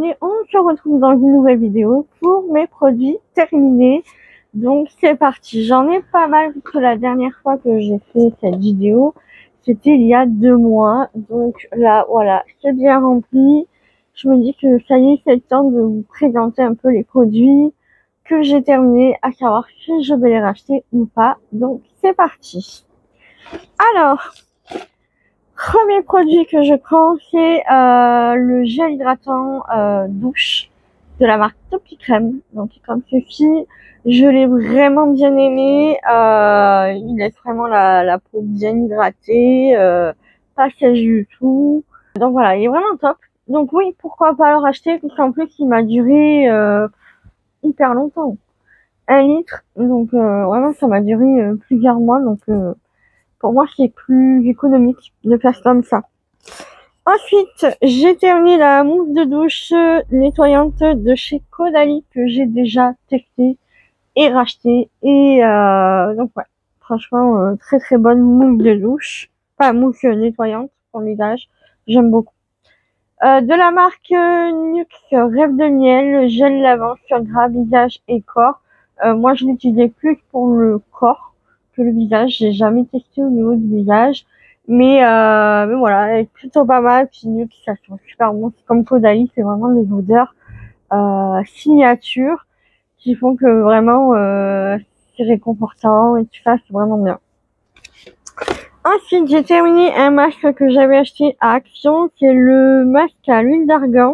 Et on se retrouve dans une nouvelle vidéo pour mes produits terminés. Donc c'est parti. J'en ai pas mal puisque la dernière fois que j'ai fait cette vidéo, c'était il y a 2 mois. Donc là, voilà, c'est bien rempli. Je me dis que ça y est, c'est le temps de vous présenter un peu les produits que j'ai terminés, à savoir si je vais les racheter ou pas. Donc c'est parti. Alors, premier produit que je prends, c'est le gel hydratant douche de la marque Topi Crème. Donc comme ceci, je l'ai vraiment bien aimé. Il laisse vraiment la peau bien hydratée, pas sèche du tout. Donc voilà, il est vraiment top. Donc oui, pourquoi pas le racheter, puisqu'en plus il m'a duré hyper longtemps. 1 litre, donc vraiment ça m'a duré plusieurs mois. Donc pour moi c'est plus économique de faire comme ça. Ensuite, j'ai terminé la mousse de douche nettoyante de chez Caudalie que j'ai déjà testé et racheté. Et donc ouais, franchement, très très bonne mousse de douche. Pas mousse nettoyante pour le visage. J'aime beaucoup. De la marque Nux Rêve de Miel, gel lavant sur gras, visage et corps. Moi, je l'utilisais plus pour le corps que le visage. J'ai jamais testé au niveau du visage. Mais voilà, elle est plutôt pas mal. Puis Nux, ça sent super bon. C'est comme Caudalie, c'est vraiment des odeurs signature qui font que vraiment c'est réconfortant et tout ça, c'est vraiment bien. Ensuite, j'ai terminé un masque que j'avais acheté à Action, c'est le masque à l'huile d'argan.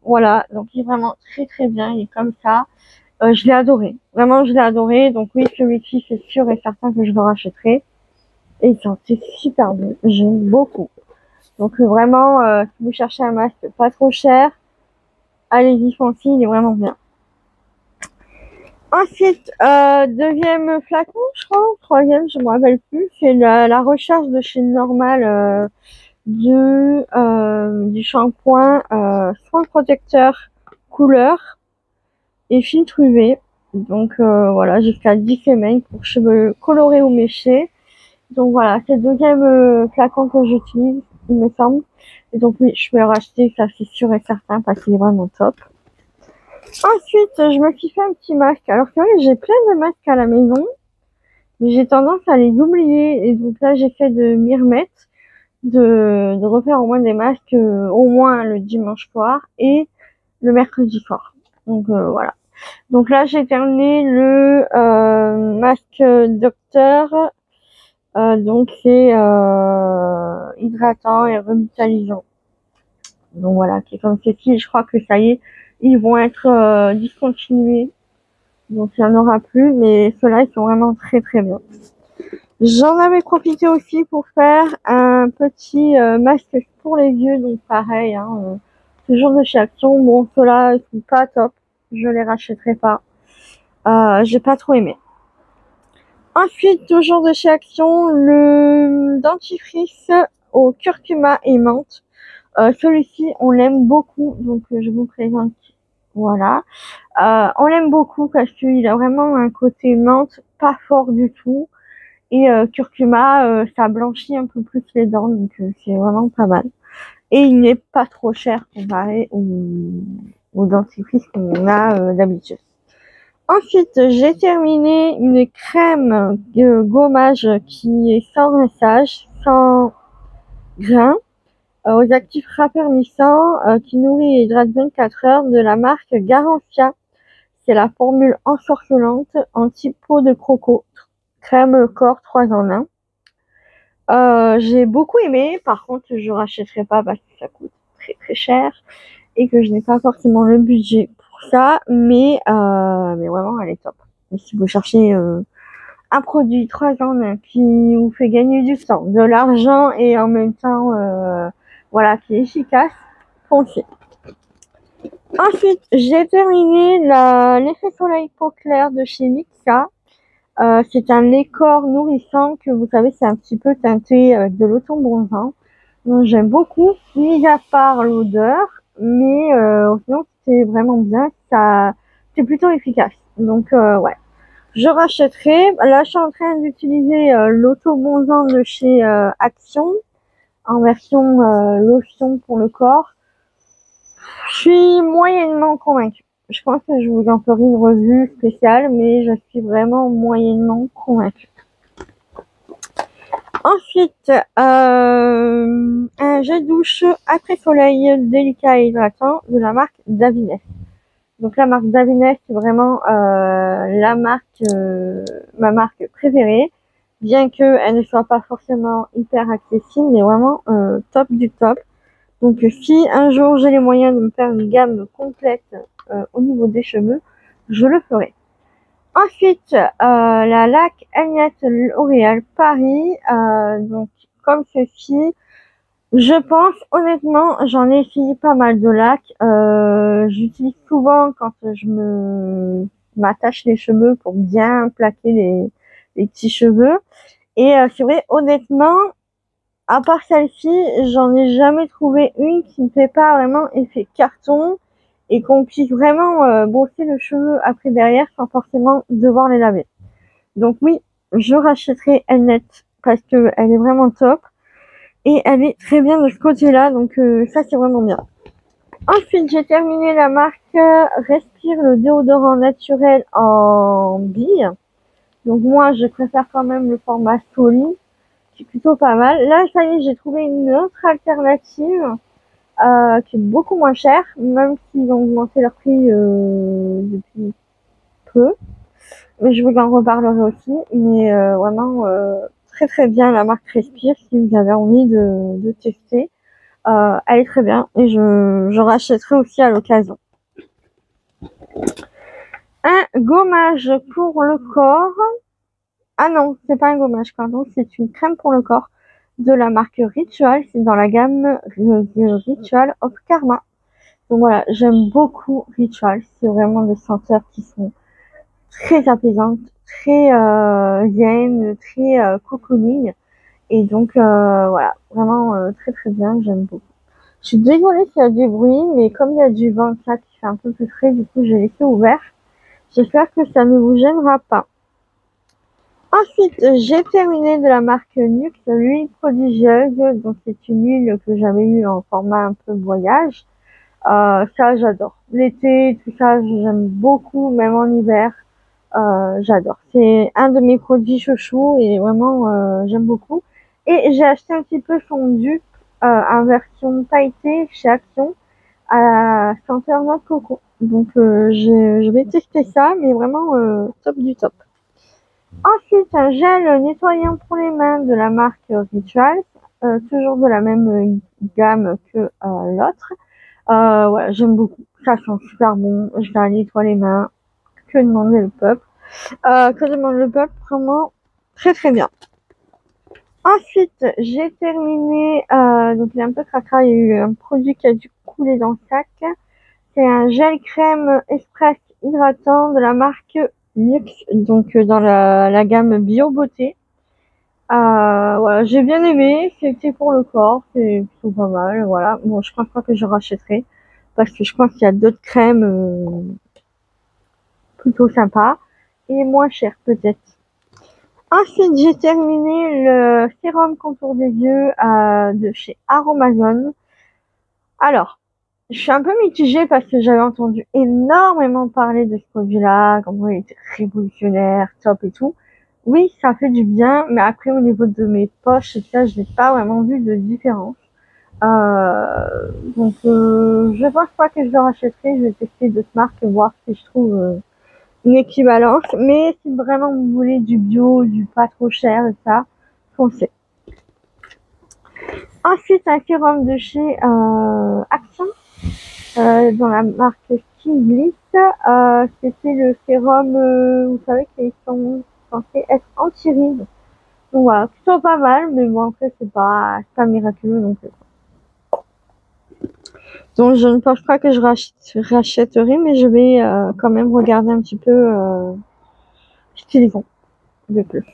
Voilà, donc il est vraiment très très bien, il est comme ça. Je l'ai adoré, vraiment je l'ai adoré. Donc oui, celui-ci c'est sûr et certain que je le rachèterai. Et il sentait super bon, j'aime beaucoup. Donc vraiment, si vous cherchez un masque pas trop cher, allez-y foncez, il est vraiment bien. Ensuite, deuxième flacon, je crois, troisième, je me rappelle plus, c'est la recharge de chez Normal du shampoing soin protecteur couleur et filtre UV. Donc voilà, jusqu'à 10 semaines pour cheveux colorés ou méchés. Donc voilà, c'est le deuxième flacon que j'utilise, il me semble. Et donc oui, je vais le racheter, ça c'est sûr et certain parce qu'il est vraiment top. Ensuite, je me suis fait un petit masque. Alors c'est vrai que j'ai plein de masques à la maison, mais j'ai tendance à les oublier. Et donc là, j'essaie de m'y remettre, de refaire au moins des masques, au moins le dimanche soir et le mercredi soir. Donc voilà. Donc là, j'ai terminé le masque docteur. Donc c'est hydratant et revitalisant. Donc voilà, c'est comme ceci. Je crois que ça y est, ils vont être discontinués. Donc il n'y en aura plus, mais ceux-là, ils sont vraiment très très bien. J'en avais profité aussi pour faire un petit masque pour les yeux. Donc pareil, hein, toujours de chez Action. Bon, ceux-là, ils sont pas top. Je les rachèterai pas. J'ai pas trop aimé. Ensuite, toujours de chez Action, le dentifrice au curcuma et menthe. Celui-ci, on l'aime beaucoup, donc je vous présente. Voilà. On l'aime beaucoup parce qu'il a vraiment un côté menthe, pas fort du tout. Et curcuma, ça blanchit un peu plus les dents, donc c'est vraiment pas mal. Et il n'est pas trop cher comparé au dentifrice qu'on a d'habitude. Ensuite, j'ai terminé une crème de gommage qui est sans rinçage, sans grains, aux actifs raffermissants, qui nourrit et hydrate 24 heures de la marque Garantia. C'est la formule ensorcelante anti-peau de croco, crème corps 3 en 1. J'ai beaucoup aimé, par contre je rachèterai pas parce que ça coûte très très cher et que je n'ai pas forcément le budget pour ça, mais vraiment elle est top. Et si vous cherchez un produit 3 en 1 qui vous fait gagner du temps, de l'argent et en même temps voilà, qui est efficace, foncez. Ensuite, j'ai terminé l'effet soleil peau claire de chez Mixa. C'est un lait corps nourrissant que vous savez, c'est un petit peu teinté avec de l'automne-bronzant. Donc j'aime beaucoup, mis à part l'odeur, mais sinon c'est vraiment bien, ça c'est plutôt efficace. Donc ouais, je rachèterai. Là, je suis en train d'utiliser l'auto-bronzant de chez Action en version lotion pour le corps. Je suis moyennement convaincue. Je pense que je vous en ferai une revue spéciale, mais je suis vraiment moyennement convaincue. Ensuite, un gel douche après soleil délicat et hydratant de la marque Davines. Donc la marque Davines, c'est vraiment la marque, ma marque préférée, bien qu'elle ne soit pas forcément hyper accessible, mais vraiment top du top. Donc si un jour j'ai les moyens de me faire une gamme complète au niveau des cheveux, je le ferai. Ensuite, la lac Agnès L'Oréal Paris, donc comme ceci. Je pense, honnêtement, j'en ai essayé pas mal de lacs. J'utilise souvent quand je m'attache les cheveux pour bien plaquer les petits cheveux. Et c'est vrai, honnêtement, à part celle-ci, j'en ai jamais trouvé une qui ne fait pas vraiment effet carton et qu'on puisse vraiment brosser le cheveu après derrière sans forcément devoir les laver. Donc oui, je rachèterai Elnet parce que elle est vraiment top. Et elle est très bien de ce côté-là, donc ça c'est vraiment bien. Ensuite, j'ai terminé la marque Respire, le déodorant naturel en bille. Donc moi, je préfère quand même le format Soli, qui est plutôt pas mal. Là, ça y est, j'ai trouvé une autre alternative qui est beaucoup moins chère, même s'ils ont augmenté leur prix depuis peu. Mais je vous en reparlerai aussi. Mais vraiment, très très bien la marque Respire si vous avez envie de tester. Elle est très bien et je rachèterai aussi à l'occasion. Un gommage pour le corps. Ah non, c'est pas un gommage, pardon, c'est une crème pour le corps de la marque Ritual. C'est dans la gamme Ritual of Karma. Donc voilà, j'aime beaucoup Ritual. C'est vraiment des senteurs qui sont très apaisantes, très zen, très cocooning. Et donc voilà, vraiment très très bien, j'aime beaucoup. Je suis désolée s'il y a du bruit, mais comme il y a du vent ça qui fait un peu plus frais, du coup j'ai laissé ouvert. J'espère que ça ne vous gênera pas. Ensuite, j'ai terminé de la marque Nuxe, l'huile prodigieuse. Donc c'est une huile que j'avais eue en format un peu voyage. Ça j'adore. L'été, tout ça, j'aime beaucoup, même en hiver. J'adore. C'est un de mes produits chouchous et vraiment j'aime beaucoup. Et j'ai acheté un petit peu son dupe en version pailletée chez Action à senteur noix de coco. Donc je vais tester ça, mais vraiment top du top. Ensuite, un gel nettoyant pour les mains de la marque Ritual, toujours de la même gamme que l'autre. Voilà, j'aime beaucoup. Ça sent super bon. Je vais aller nettoyer les mains. Que demander le peuple. Que demande le peuple, vraiment très très bien. Ensuite, j'ai terminé, donc il est un peu cracra, il y a eu un produit qui a dû couler dans le sac. C'est un gel crème express hydratant de la marque Nuxe, donc dans la gamme Bio Beauté. Voilà, j'ai bien aimé, c'était pour le corps, c'est plutôt pas mal, voilà. Bon, je pense pas que je rachèterai, parce que je pense qu'il y a d'autres crèmes plutôt sympas, et moins chères peut-être. Ensuite, j'ai terminé le sérum contour des yeux de chez Aromazone. Alors, je suis un peu mitigée parce que j'avais entendu énormément parler de ce produit-là, comme il était révolutionnaire, top et tout. Oui, ça fait du bien, mais après au niveau de mes poches et tout ça, je n'ai pas vraiment vu de différence. Donc, je pense pas que je le rachèterai. Je vais tester d'autres marques, voir si je trouve une équivalence. Mais si vraiment vous voulez du bio, du pas trop cher et ça, foncez. Ensuite, un sérum de chez Action, dans la marque Skin Bliss. C'était le sérum, vous savez qu'ils sont censés être anti-rides. Donc voilà, plutôt pas mal, mais bon après c'est pas miraculeux non plus. Donc je ne pense pas que je rachèterai, mais je vais quand même regarder un petit peu ce qu'ils font de plus.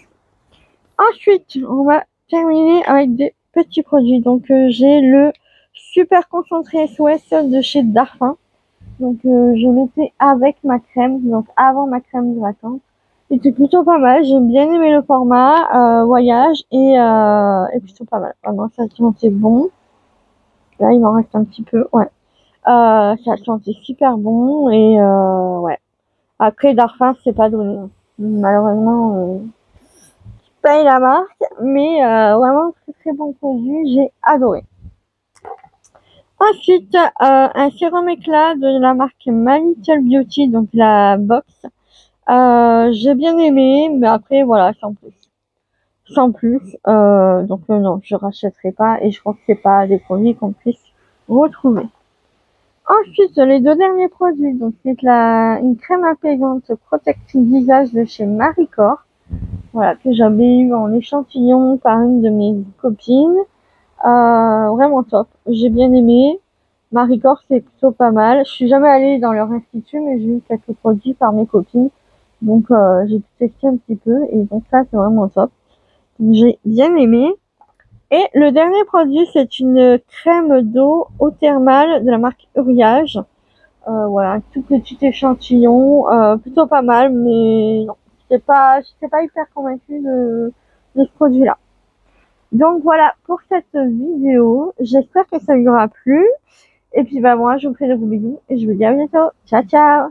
Ensuite, on va terminer avec des petits produits. Donc j'ai le super concentré SOS de chez Darphin. Donc je mettais avec ma crème, donc avant ma crème hydratante. Il était plutôt pas mal. J'ai bien aimé le format voyage et plutôt pas mal. Vraiment, ça sentait bon. Là, il m'en reste un petit peu. Ouais. Ça sentait super bon ouais. Après, Darphin, c'est pas donné. Malheureusement, paye la marque, mais vraiment très très bon produit. J'ai adoré. Ensuite, un sérum éclat de la marque My Little Beauty, donc la box. J'ai bien aimé, mais après, voilà, sans plus. Sans plus. Donc non, je rachèterai pas et je crois que c'est pas des produits qu'on puisse retrouver. Ensuite, les deux derniers produits, donc c'est une crème apaisante protective visage de chez Maricor. Voilà, que j'avais eu en échantillon par une de mes copines. Vraiment top. J'ai bien aimé. Maricor, c'est plutôt pas mal. Je suis jamais allée dans leur institut, mais j'ai eu quelques produits par mes copines. Donc, j'ai pu tester un petit peu. Et donc, ça, c'est vraiment top. J'ai bien aimé. Et le dernier produit, c'est une crème d'eau eau thermale de la marque Uriage. Voilà, un tout petit échantillon. Plutôt pas mal, mais non. J'étais pas hyper convaincue de ce produit-là. Donc voilà pour cette vidéo. J'espère que ça vous aura plu. Et puis bah moi je vous fais de gros bisous et je vous dis à bientôt. Ciao ciao.